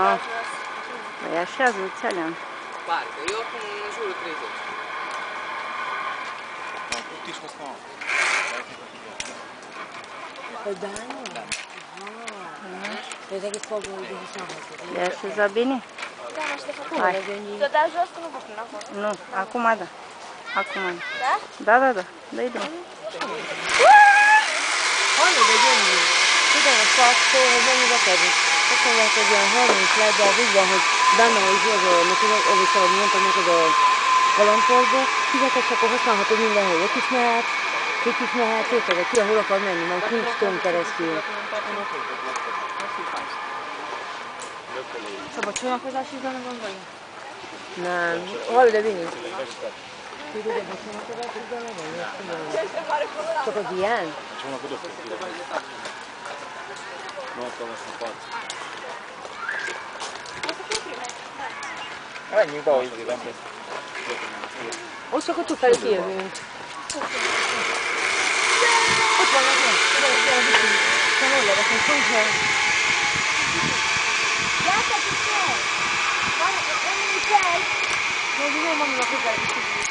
Ah. Păi așează-ți alea. Parcă, eu acum în jurul 30. Păi da, nu? Credeam că-ți fac o idee să Le așeza bine? Da, mă, și de făcut. Hai. Să dea jos că nu vă până acolo. Nu, acum da. Acum da. Da? Da, да, да. Дай дrum. Hallo, de gyönyörű. Tudom, a szakszó, hogy mennyi bekerül. Azt mondják, hogy olyan 30 lehet, de az úgy van, hogy benne van az neked, ahogy szabad mondtam neked a kalandportba, fizetes, akkor használhatod mindenhol. Ott is mehet, itt is mehet, érted, ki ahol akar menni, mert nincs tön keresztül. Szabad csónakozásig van a gondolja? Nem, hallod, de vinni. Tudod, hogy a csónakozásig van, nem? Csak az ilyen? Annyi bal időben. Ott csak ott felé kijövünk. Ott vannak meg. Te nem levetem, szóval. Iată ce ce! Mami, ce ai? Nu, nu, mami, la fel,